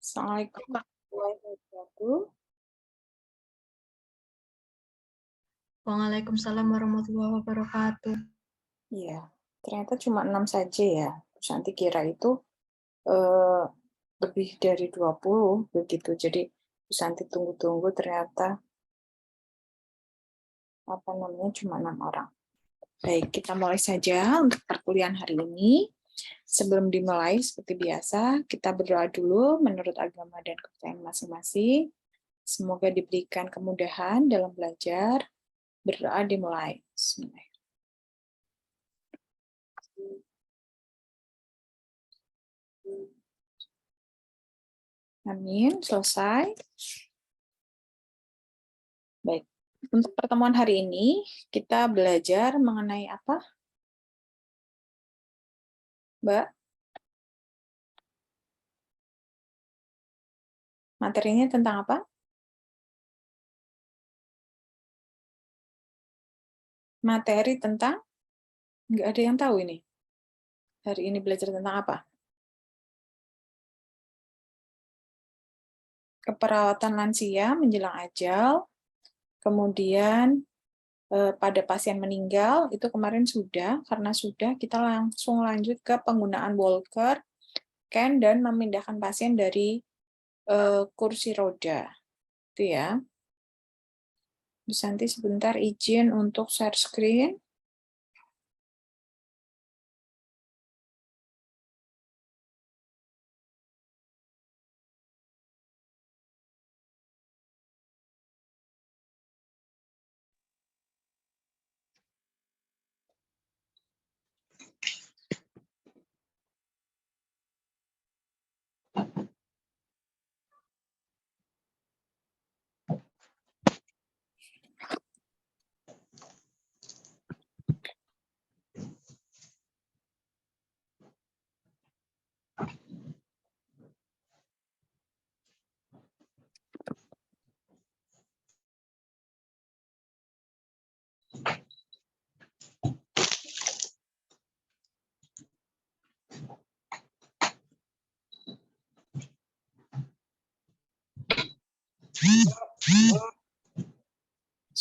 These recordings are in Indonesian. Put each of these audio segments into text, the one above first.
Assalamualaikum warahmatullahi wabarakatuh. Waalaikumsalam warahmatullahi wabarakatuh. Iya, ternyata cuma 6 saja ya. Terus nanti kira itu eh, lebih dari 20 begitu. Jadi terus nanti tunggu-tunggu ternyata cuma 6 orang. Baik, kita mulai saja untuk perkuliahan hari ini. Sebelum dimulai seperti biasa, kita berdoa dulu menurut agama dan kepercayaan masing-masing. Semoga diberikan kemudahan dalam belajar. Berdoa dimulai. Bismillah. Amin, selesai. Baik, untuk pertemuan hari ini kita belajar mengenai apa, Mbak? Materinya tentang apa? Materi tentang, nggak ada yang tahu ini. Hari ini belajar tentang apa? Keperawatan lansia menjelang ajal, kemudian pada pasien meninggal, itu kemarin sudah, karena sudah kita langsung lanjut ke penggunaan walker, can, dan memindahkan pasien dari kursi roda. Itu ya. Terus nanti sebentar izin untuk share screen.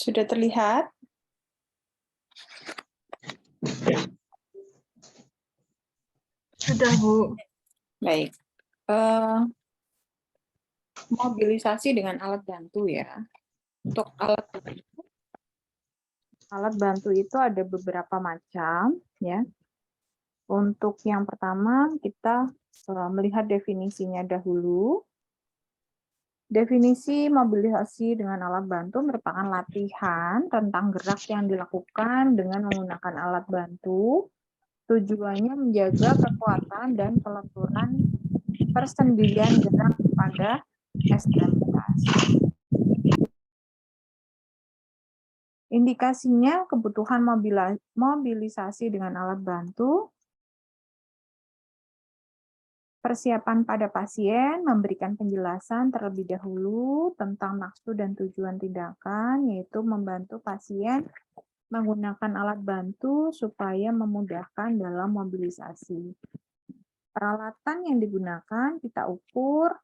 Sudah terlihat? Sudah, Bu. Baik. Mobilisasi dengan alat bantu ya. Untuk alat bantu itu ada beberapa macam ya. Untuk yang pertama kita melihat definisinya dahulu. Definisi mobilisasi dengan alat bantu merupakan latihan tentang gerak yang dilakukan dengan menggunakan alat bantu. Tujuannya menjaga kekuatan dan kelenturan persendirian gerak pada ekstremitas. Indikasinya kebutuhan mobilisasi dengan alat bantu, persiapan pada pasien, memberikan penjelasan terlebih dahulu tentang maksud dan tujuan tindakan, yaitu membantu pasien menggunakan alat bantu supaya memudahkan dalam mobilisasi. Peralatan yang digunakan kita ukur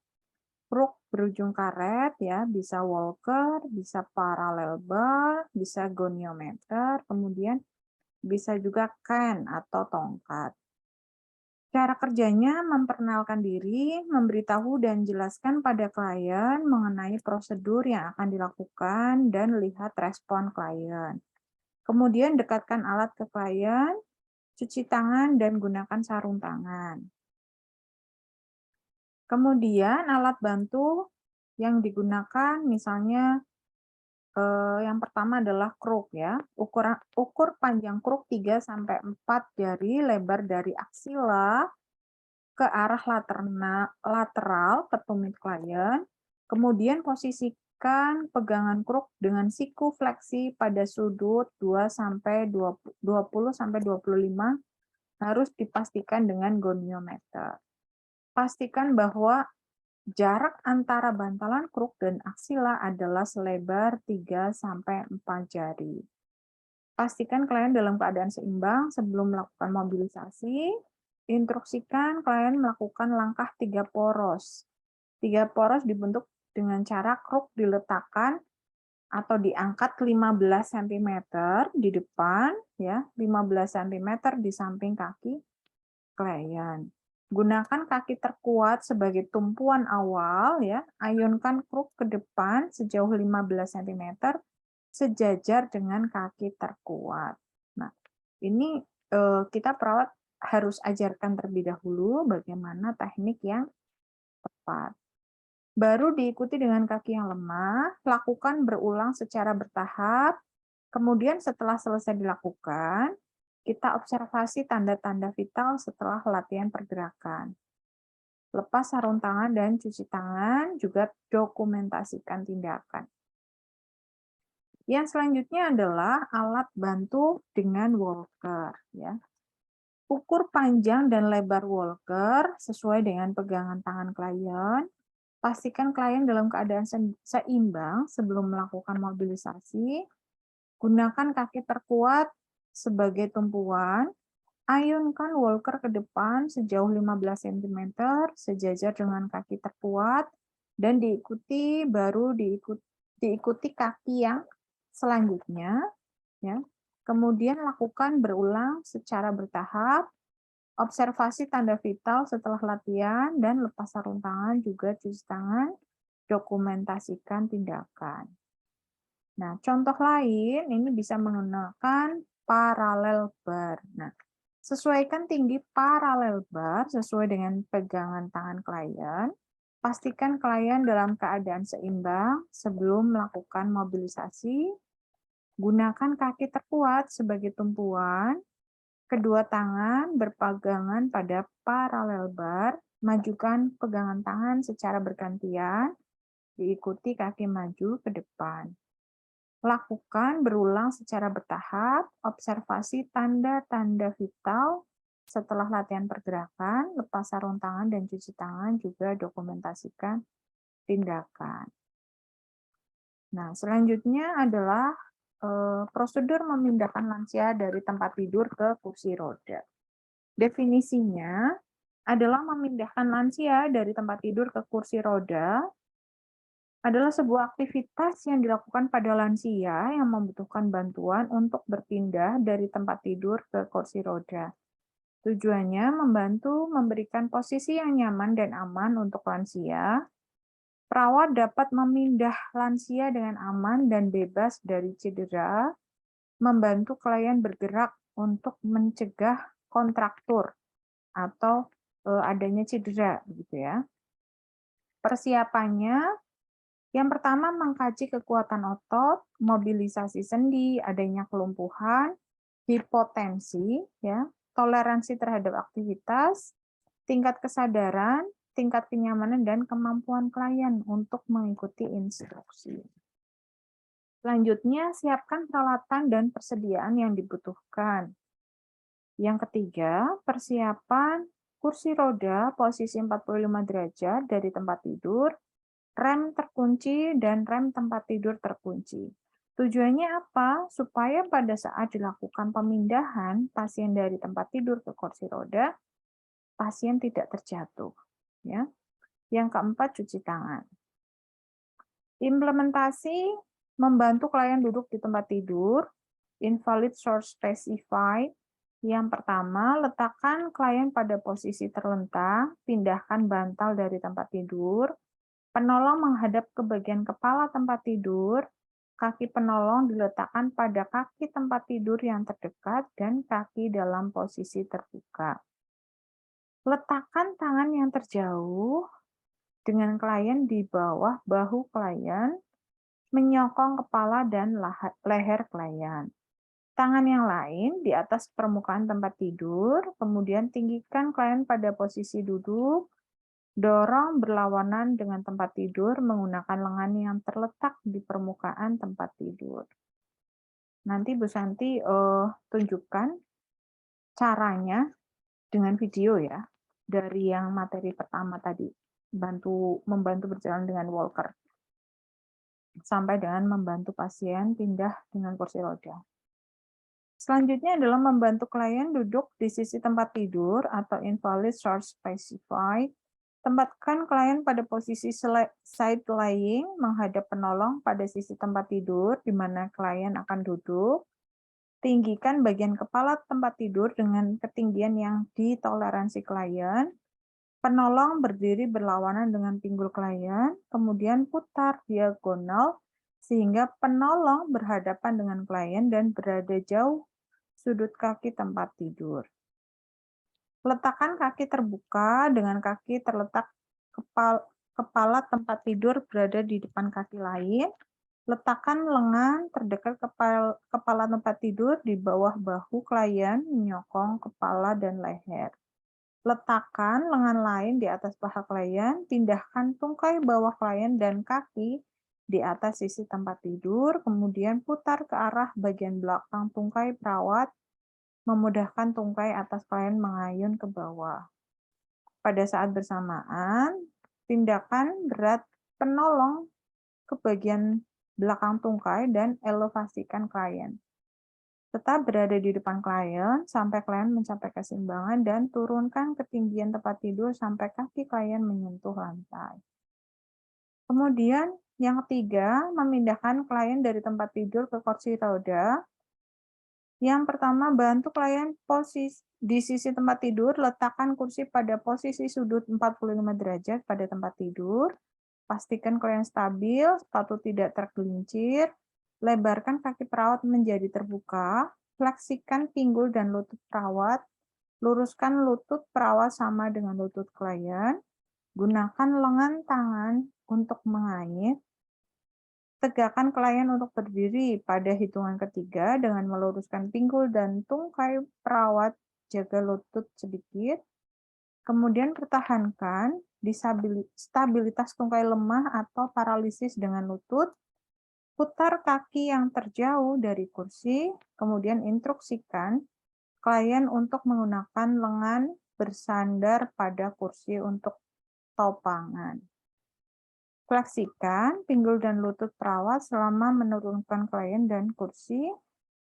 kruk berujung karet ya, bisa walker, bisa parallel bar, bisa goniometer, kemudian bisa juga can atau tongkat. Cara kerjanya memperkenalkan diri, memberitahu dan jelaskan pada klien mengenai prosedur yang akan dilakukan dan lihat respon klien. Kemudian dekatkan alat ke klien, cuci tangan dan gunakan sarung tangan. Kemudian alat bantu yang digunakan misalnya yang pertama adalah kruk ya. Ukur panjang kruk 3-4 jari, lebar dari aksila ke arah lateral ke tumit klien. Kemudian posisikan pegangan kruk dengan siku fleksi pada sudut 20-25 harus dipastikan dengan goniometer. Pastikan bahwa jarak antara bantalan kruk dan aksila adalah selebar 3-4 jari. Pastikan klien dalam keadaan seimbang sebelum melakukan mobilisasi. Instruksikan klien melakukan langkah 3 poros. 3 poros dibentuk dengan cara kruk diletakkan atau diangkat 15 cm di depan, ya, 15 cm di samping kaki klien. Gunakan kaki terkuat sebagai tumpuan awal, ya. Ayunkan kruk ke depan sejauh 15 cm sejajar dengan kaki terkuat. Nah, ini kita perawat harus ajarkan terlebih dahulu bagaimana teknik yang tepat. Baru diikuti dengan kaki yang lemah, lakukan berulang secara bertahap. Kemudian setelah selesai dilakukan, kita observasi tanda-tanda vital setelah latihan pergerakan. Lepas sarung tangan dan cuci tangan, juga dokumentasikan tindakan. Yang selanjutnya adalah alat bantu dengan walker. Ya. Ukur panjang dan lebar walker sesuai dengan pegangan tangan klien. Pastikan klien dalam keadaan seimbang sebelum melakukan mobilisasi. Gunakan kaki terkuat sebagai tumpuan. Ayunkan walker ke depan sejauh 15 cm sejajar dengan kaki terkuat dan diikuti kaki yang selanjutnya, ya. Kemudian lakukan berulang secara bertahap. Observasi tanda vital setelah latihan dan lepas sarung tangan, juga cuci tangan, dokumentasikan tindakan. Nah, contoh lain ini bisa menggunakan paralel bar. Nah, sesuaikan tinggi paralel bar sesuai dengan pegangan tangan klien. Pastikan klien dalam keadaan seimbang sebelum melakukan mobilisasi. Gunakan kaki terkuat sebagai tumpuan. Kedua tangan berpegangan pada paralel bar, majukan pegangan tangan secara bergantian, diikuti kaki maju ke depan. Lakukan berulang secara bertahap, observasi tanda-tanda vital setelah latihan pergerakan, lepas sarung tangan dan cuci tangan, juga dokumentasikan tindakan. Nah, selanjutnya adalah prosedur memindahkan lansia dari tempat tidur ke kursi roda. Definisinya adalah memindahkan lansia dari tempat tidur ke kursi roda adalah sebuah aktivitas yang dilakukan pada lansia yang membutuhkan bantuan untuk berpindah dari tempat tidur ke kursi roda. Tujuannya membantu memberikan posisi yang nyaman dan aman untuk lansia. Perawat dapat memindah lansia dengan aman dan bebas dari cedera, membantu klien bergerak untuk mencegah kontraktur atau adanya cedera, begitu ya. Persiapannya, yang pertama mengkaji kekuatan otot, mobilisasi sendi, adanya kelumpuhan, hipotensi, ya, toleransi terhadap aktivitas, tingkat kesadaran, tingkat kenyamanan, dan kemampuan klien untuk mengikuti instruksi. Selanjutnya, siapkan peralatan dan persediaan yang dibutuhkan. Yang ketiga, persiapan kursi roda posisi 45 derajat dari tempat tidur, rem terkunci, dan rem tempat tidur terkunci. Tujuannya apa? Supaya pada saat dilakukan pemindahan pasien dari tempat tidur ke kursi roda, pasien tidak terjatuh. Ya. Yang keempat, cuci tangan. Implementasi membantu klien duduk di tempat tidur, invalid source specified. Yang pertama, letakkan klien pada posisi terlentang, pindahkan bantal dari tempat tidur, penolong menghadap ke bagian kepala tempat tidur, kaki penolong diletakkan pada kaki tempat tidur yang terdekat, dan kaki dalam posisi terbuka. Letakkan tangan yang terjauh dengan klien di bawah bahu klien, menyokong kepala dan leher klien. Tangan yang lain di atas permukaan tempat tidur, kemudian tinggikan klien pada posisi duduk, dorong berlawanan dengan tempat tidur menggunakan lengan yang terletak di permukaan tempat tidur. Nanti Bu Santi tunjukkan caranya dengan video ya, dari yang materi pertama tadi, membantu berjalan dengan walker, sampai dengan membantu pasien pindah dengan kursi roda. Selanjutnya adalah membantu klien duduk di sisi tempat tidur atau invalid source specified. Tempatkan klien pada posisi side lying menghadap penolong pada sisi tempat tidur di mana klien akan duduk. Tinggikan bagian kepala tempat tidur dengan ketinggian yang ditoleransi klien. Penolong berdiri berlawanan dengan pinggul klien, kemudian putar diagonal sehingga penolong berhadapan dengan klien dan berada jauh sudut kaki tempat tidur. Letakkan kaki terbuka dengan kaki terletak kepala tempat tidur berada di depan kaki lain. Letakkan lengan terdekat kepala tempat tidur di bawah bahu klien, menyokong kepala dan leher. Letakkan lengan lain di atas paha klien, pindahkan tungkai bawah klien dan kaki di atas sisi tempat tidur, kemudian putar ke arah bagian belakang tungkai perawat, memudahkan tungkai atas klien mengayun ke bawah. Pada saat bersamaan, tindakan berat penolong ke bagian belakang tungkai dan elevasikan klien. Tetap berada di depan klien sampai klien mencapai keseimbangan dan turunkan ketinggian tempat tidur sampai kaki klien menyentuh lantai. Kemudian yang ketiga, memindahkan klien dari tempat tidur ke kursi roda. Yang pertama, bantu klien di sisi tempat tidur, letakkan kursi pada posisi sudut 45 derajat pada tempat tidur. Pastikan klien stabil, sepatu tidak tergelincir. Lebarkan kaki perawat menjadi terbuka. Fleksikan pinggul dan lutut perawat. Luruskan lutut perawat sama dengan lutut klien. Gunakan lengan tangan untuk mengait. Tegakkan klien untuk berdiri pada hitungan ketiga dengan meluruskan pinggul dan tungkai perawat, jaga lutut sedikit. Kemudian pertahankan stabilitas tungkai lemah atau paralisis dengan lutut. Putar kaki yang terjauh dari kursi, kemudian instruksikan klien untuk menggunakan lengan bersandar pada kursi untuk topangan. Fleksikan pinggul dan lutut perawat selama menurunkan klien dan kursi.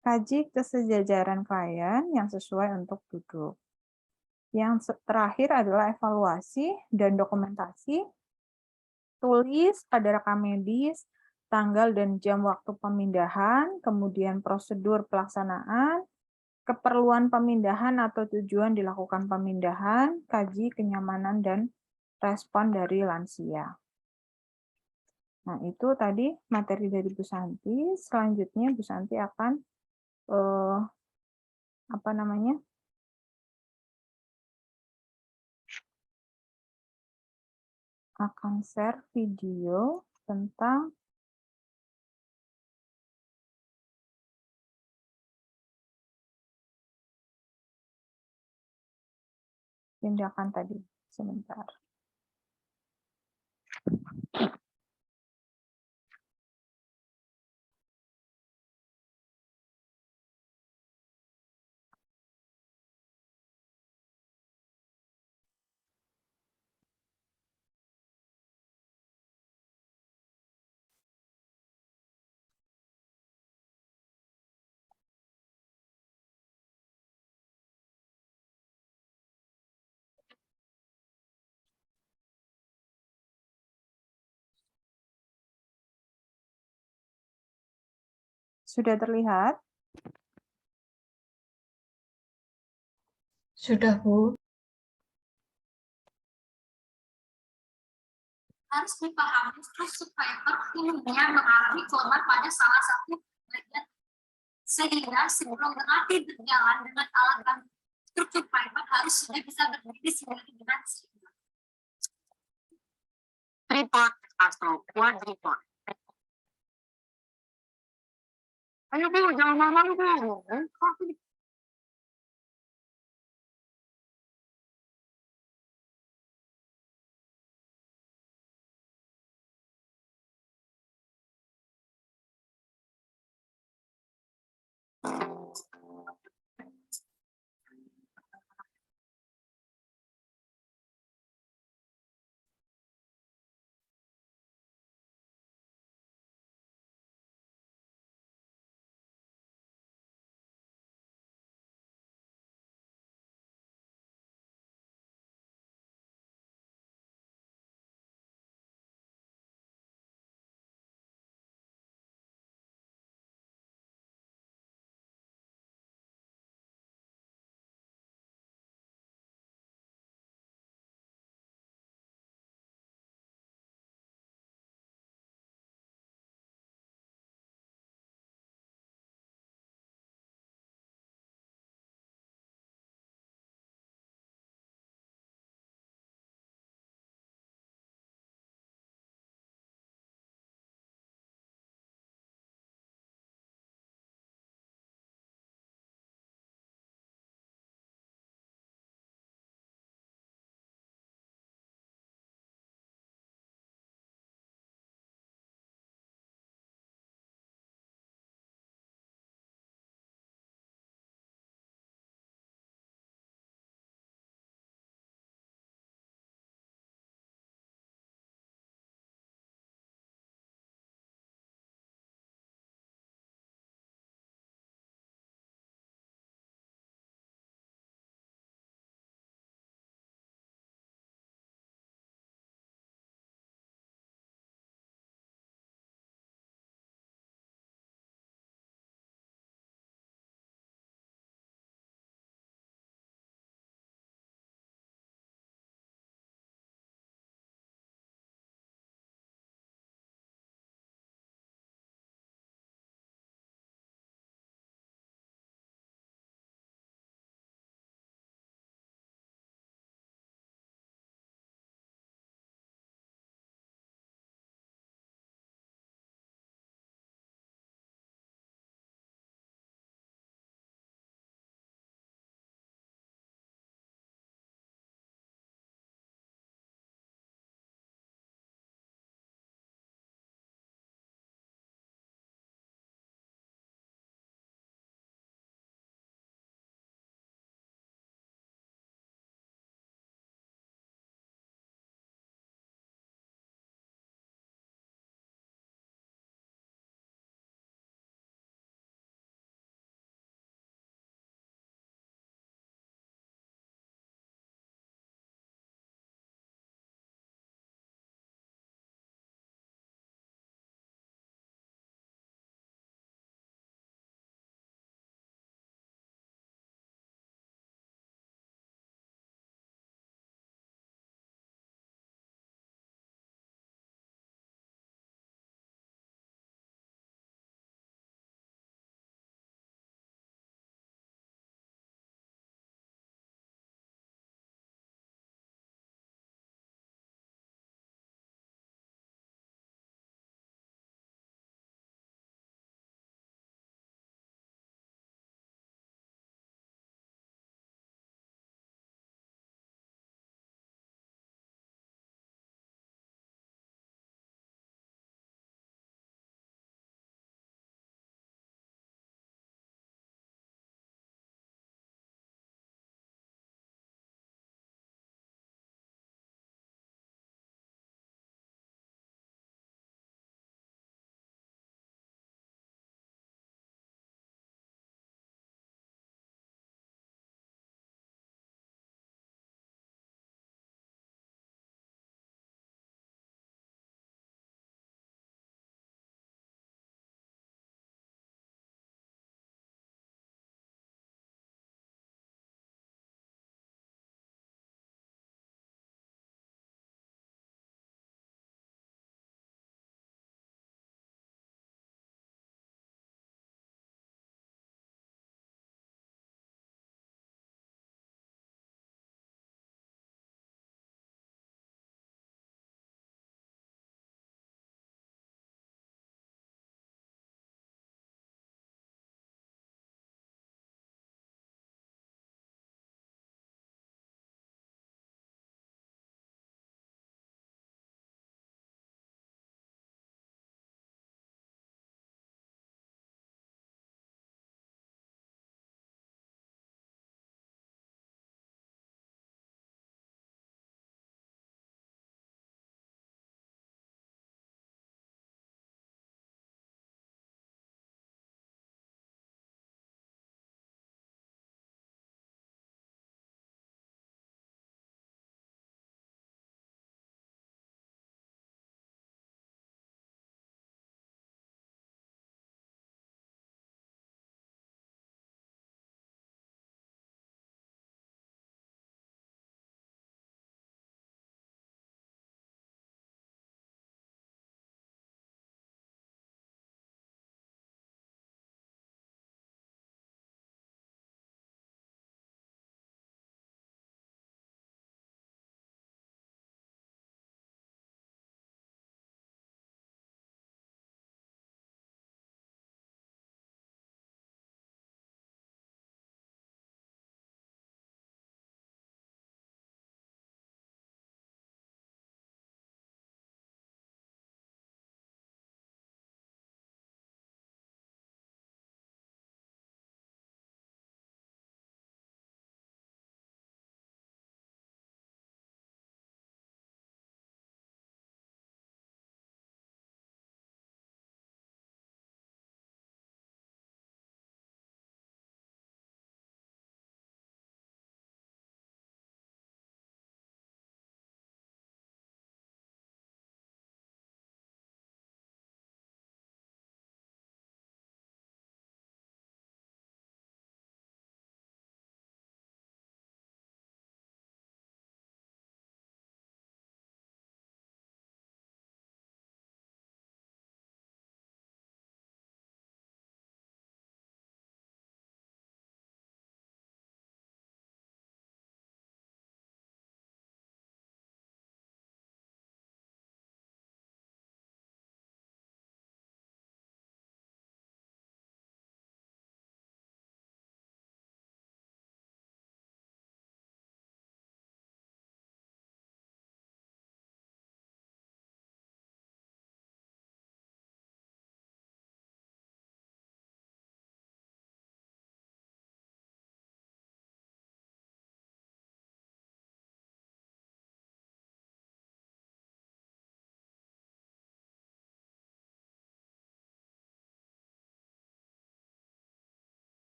Kaji kesejajaran klien yang sesuai untuk duduk. Yang terakhir adalah evaluasi dan dokumentasi. Tulis pada rekam medis tanggal dan jam waktu pemindahan, kemudian prosedur pelaksanaan, keperluan pemindahan atau tujuan dilakukan pemindahan, kaji kenyamanan dan respon dari lansia. Nah, itu tadi materi dari Bu Santi. Selanjutnya Bu Santi akan akan share video tentang tindakan tadi. Sebentar. Sudah terlihat? Sudah, Bu. Harus dipahami struktur fiber umumnya mengalami kelemahan pada salah satu bagian sehingga sebelum berlatih berjalan dengan alat bantu struktur fiber harus sudah bisa berdiri sendiri dengan seimbang. Tripod atau quadripod. Ayo Bu, jangan malu-malu Bu.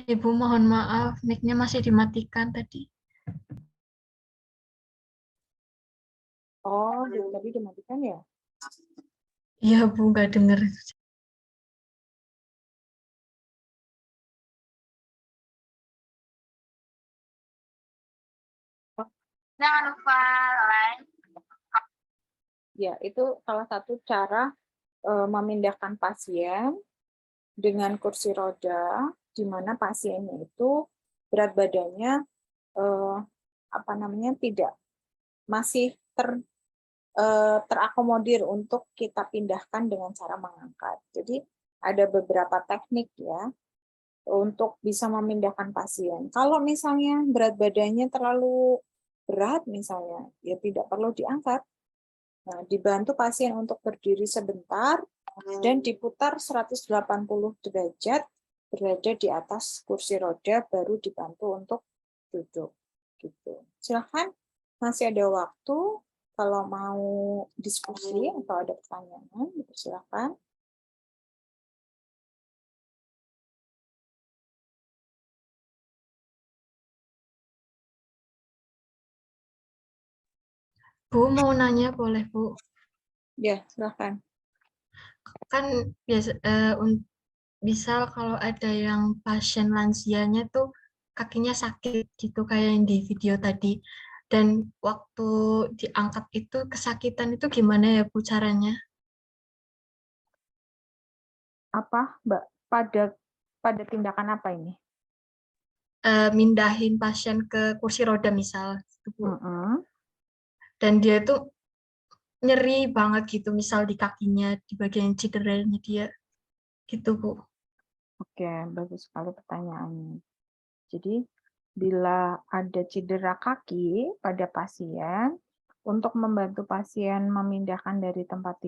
Ibu mohon maaf, mic-nya masih dimatikan tadi. Oh, tadi dimatikan ya? Iya Bu, nggak denger. Jangan lupa like. Ya, itu salah satu cara memindahkan pasien dengan kursi roda, di mana pasiennya itu berat badannya tidak masih terakomodir untuk kita pindahkan dengan cara mengangkat. Jadi ada beberapa teknik ya untuk bisa memindahkan pasien. Kalau misalnya berat badannya terlalu berat misalnya, ya tidak perlu diangkat. Nah, dibantu pasien untuk berdiri sebentar dan diputar 180 derajat berada di atas kursi roda, baru dibantu untuk duduk. Gitu. Silakan, masih ada waktu kalau mau diskusi atau ada pertanyaan, silakan. Bu mau nanya boleh Bu? Ya, silakan. Kan misal kalau ada yang pasien lansianya tuh kakinya sakit gitu kayak yang di video tadi. Dan waktu diangkat itu kesakitan itu gimana ya Bu caranya? Apa, Mbak? Pada tindakan apa ini? Mindahin pasien ke kursi roda misal, gitu, Bu. Mm-mm. Dan dia tuh nyeri banget gitu, misal di kakinya, di bagian cederanya dia, gitu Bu. Oke, bagus sekali pertanyaannya. Jadi, bila ada cedera kaki pada pasien, untuk membantu pasien memindahkan dari tempat